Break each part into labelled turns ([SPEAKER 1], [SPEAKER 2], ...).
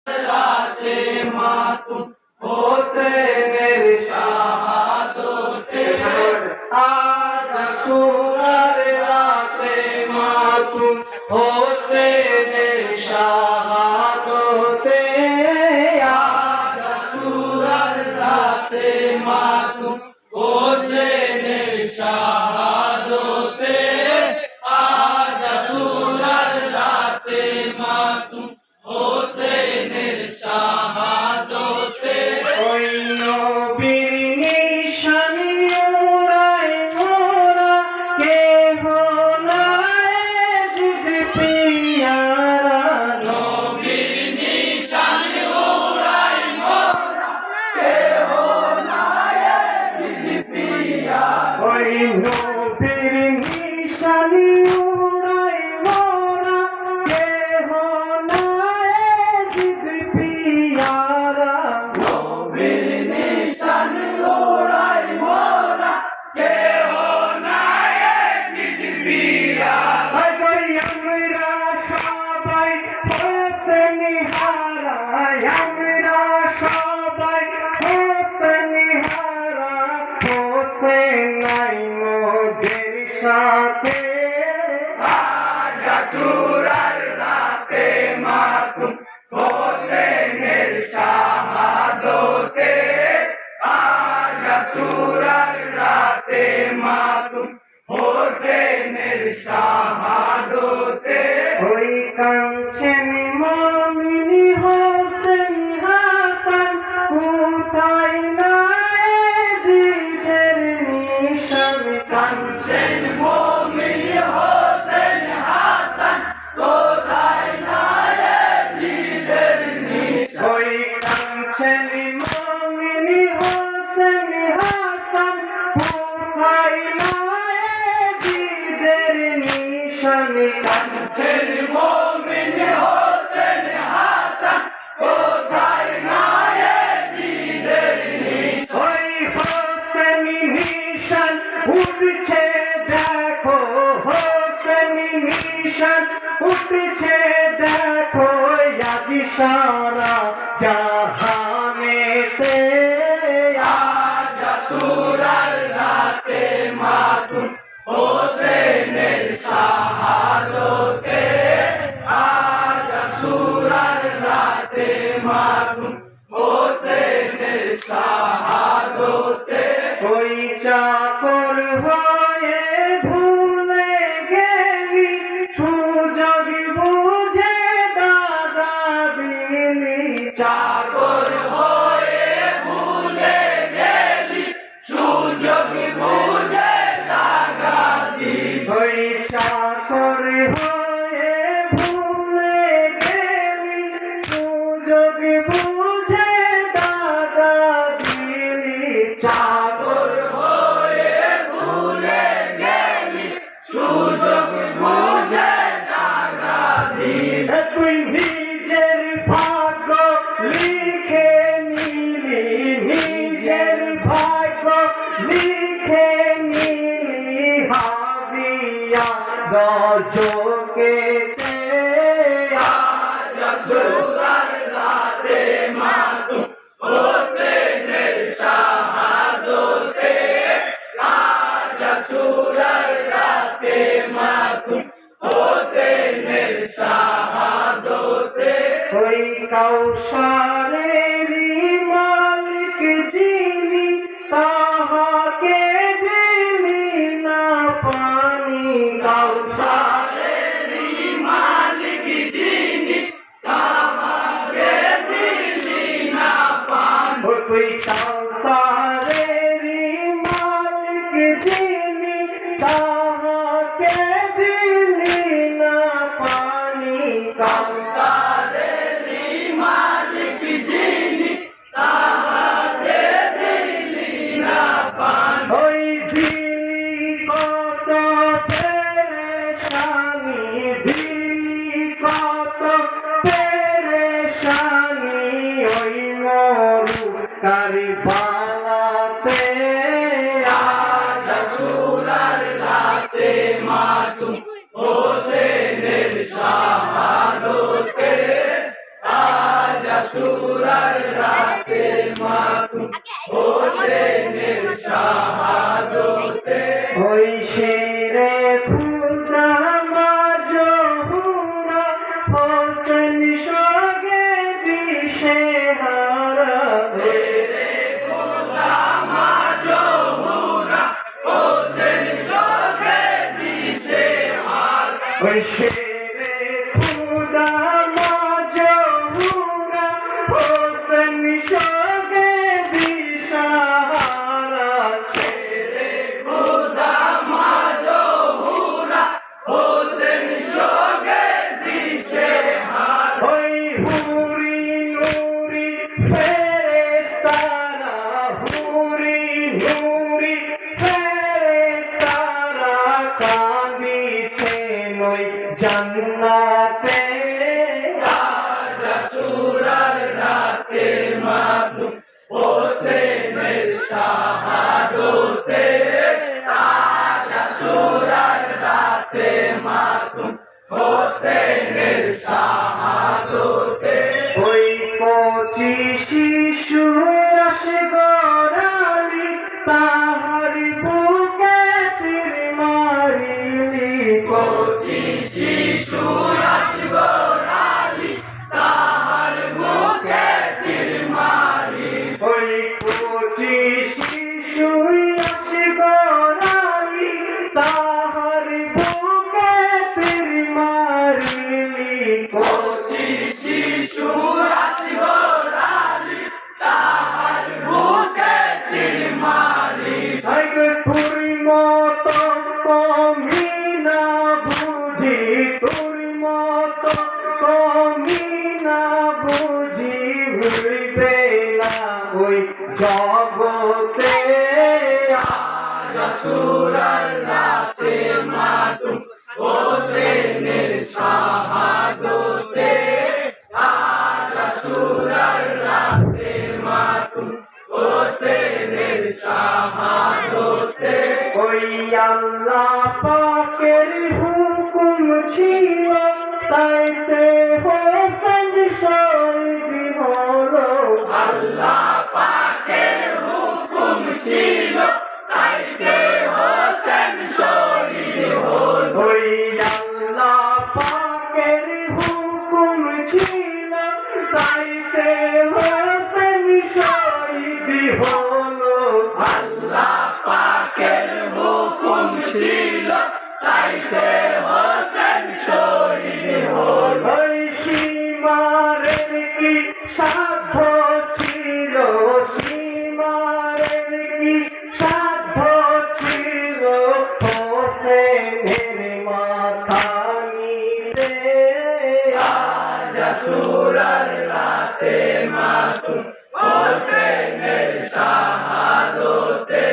[SPEAKER 1] রাতে মাতুম হোসেনের শাহাদতে আজ আশুরার রাতে মাতুম হোসেনের শাহাদতে আজ আশুরার রাতে মাতুম হোসেনের শাহাদতে আজ আশুরার রাতে মাতুম হোসেনের শাহাদতে ওই নবীর নিশানি উড়ায় মোরা কেহ নাই জিদ পিয়ারা নবীর নিশানি উড়ায় মোরা কেহ নাই জিদ পিয়ারা ওই নবীর নিশানি উড়ায় মোরা কেহ পিয়ারা নবীর নিশানি উড়াই মোরা কেহ নাই জিদ পিয়ারা আমরা সবাই হোসেন হারা আমরা সবাই হোসেন হারা হোসেন নাই মোদের সাথে আজ আশুরার রাতে মাতুম হোসেনের শাহাদতে আজ আশুরার রাতে মাতুম হোসেনের শাহাদতে ওই কাঞ্চন মুমিন হোসেন হাসান কোথায় নাই জিদের নিশান কাঞ্চন মুমিন হোসেন হাসান কোথায় নাই জিদের নিশান ওই কাঞ্চন মুমিন হোসেন হাসান কোথায় নাই জিদের নিশান কাঞ্চন মুমিন হোসেন হাসান কোথায় নাই জিদের নিশান ওই হোসেন নিশান উঠছে দেখো হোসেন নিশান উঠছে দেখো আজ সারা জাহানেতে আজ আশুরার রাতে মাতুম হোসেনের শাহাদতে আজ আশুরার রাতে মাতুম হোসেনের শাহাদতে ওই চাকর হয়ে ভুলে গেলি সুযোগ বুঝে দাদা দিলি চাকর হয়ে ভুলে গেলি সুযোগ বুঝে দাদা দিলি ওই চাকর হয়ে ভুলে গেলি সুযোগ বুঝে দাদা দিলি চাকর হয়ে ভুলে গেলি সুযোগ বুঝে দাদা দিলি তুই নিজের ভাগ্য লিখে নিলি নিজের ভাগ্য লিখে নিলি হাবিয়া গজকেতে আজ আশুরার রাতে মাতুম হোসেনের শাহাদতে আজ আশুরার রাতে মাতুম হোসেনের শাহাদতে ওই কাউসারের মালিক যিনি তাহাকে দিলি না পানি কাউসারের মালিক যিনি তাহাকে দিলি না পানি ওই কাউসারের মালিক যিনি তাহাকে দিলি না পানি কাউসারের মালিক যিনি তাহাকে দিলি না পানি ওই দিলি কত পেরেশানি দিলি কত পেরেশানি ওই মরু কারবালাতে আজ আশুরার রাতে মাতুম হোসেনের শাহাদতে আজ আশুরার রাতে মাতুম হোসেনের শাহাদতে ওই শেরে খুদা মা জহুরা হোসেন সগে দিশেহারা শেরে খুদা মা জহুরা হোসেন সগে দিশেহারা ওই শেরে খুদা মা জহুরা হোসেন সগে দিশেহারা শেরে খুদা মা জহুরা হোসেন সগে দিশেহারা ওই হুরি নুরি ফেরেশতারা হুরি নুরি ফেরেশতারা কাঁদিছেন ওই জান্নাতে আশুরার রাতে মাতুম হোসেনের শাহাদতে আশুরার রাতে মাতুম হোসেনের শাহাদতে ওই কচি শিশু আসে গড়ালি তাহার বুকে তীর মারিলি কচি শিশু আসে গড়ালি তাহার বুকে তীর মারি ওই কচি শিশু আসে গড়ালি তাহার বুকে তীর মারিলি কচি শিশু আসে গড়ালি তাহার বুকে তীর মারি আগে তোর মতো কমি না বুঝি তোর মতো কমি না বুঝি ভুলবে না ওই জগতে আশুরার রাতে মাতুম হোসেনের শাহাদতে আশুরার রাতে মাতুম হোসেনের শাহাদতে ওই আল্লাহ পাকের হুকুম ছিল তাইতে হোসেন শহীদ হলো আল্লাহ পাকের হুকুম ছিল তাইতে হোসেন শহীদ হলো ওই আল্লাহ পাকের হুকুম ছিল তাইতে হোসেন শহীদ হলো আল্লাহ পাকের হুকুম ছিল তাইতে হোসেন শহীদ হলো ওই সীমারের কি সাধ্য ছিল সীমারের কি সাধ্য ছিল হোসেনের মাথা নিতে আশুরার রাতে মাতুম হোসেনের শাহাদতে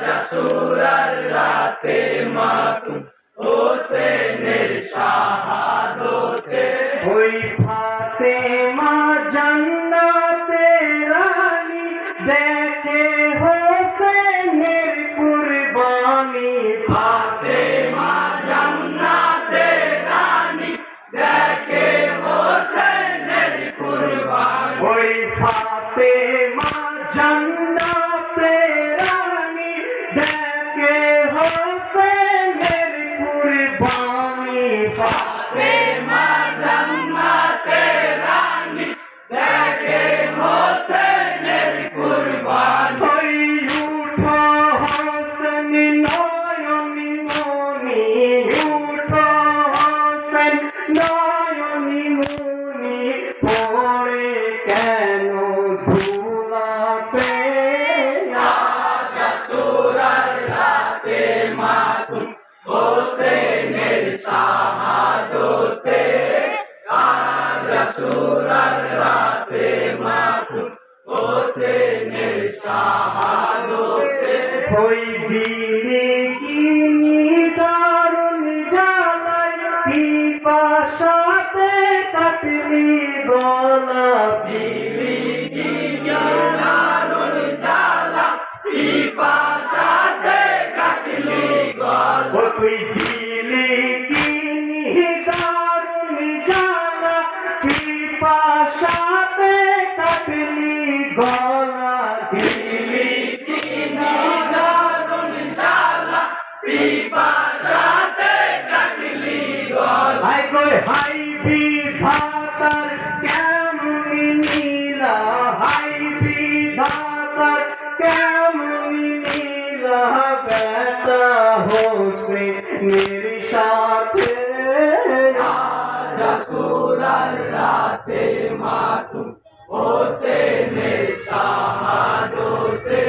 [SPEAKER 1] আশুরার রাতে মাতুম হোসেনের শাহাদতে ওই ফাতেমা জান্নাতে রানী দেখে হোসেনের কুরবানি ফাতেমা জান্নাতে রানী দেখে হোসেনের কুরবানি ওই ফাতেমা জান্নাতে রানী দেখে হোসেনের কুরবানি ফাতেমা জান্নাতে রানী দেখে হোসেনের কুরবানি ওই উঠো হোসেন নয়নি মনি উঠো হোসেন নয়নি মনি পড়ে কেন ধুলাতে আশুরার রাতে মাতুম হোসেনের শাহাদতে আশুরার রাতে মাতুম হোসেনের শাহাদতে ওই দিলি কি দারুণ জ্বালায় পিপাসাতে কাটলি গলা দিলি কি দারুণ জ্বালা পিপাসাতে কাটলি গলা তুই দিলি কি দারুণ জ্বালা পিপাসা পিপাসাতে কাটলি গলা দিলি কি দারুণ জ্বালা পিপাসাতে কাটলি গলা হাই কই হাই বিধাতার কেমনি নীলা হাই বিধাতার কেমনি নীলা বেটা হোসেনের সাথে রসুলার রাতে মাতুম হোসেনের শাহাদতে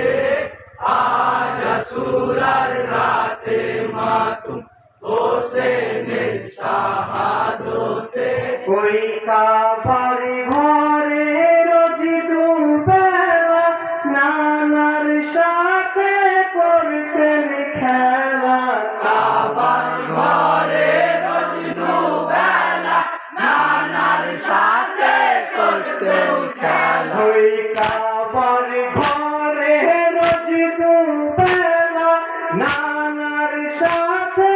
[SPEAKER 1] আজ রসুলার রাতে মাতুম হোসেনের শাহাদতে ওই কাবার ঘরে রোজ দুবেলা নানার সাথে করতেন খেলা কাবার ঘরে রোজ দুবেলা নানার সাথে করতেন খেলা ওই কাবার ঘরে রোজ দুবেলা নানার সাথে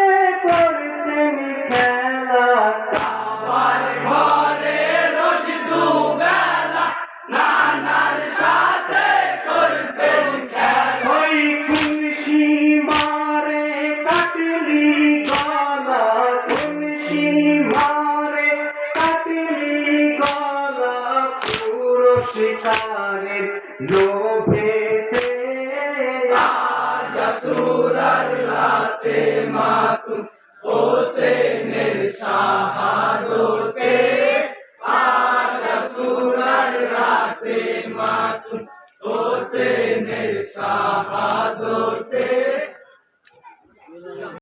[SPEAKER 1] করতেন খেলা কাবার ঘরে রোজ দুবেলা নানার সাথে করতেন খেলা ওই খুশি মারে কাটলি গলা খুশি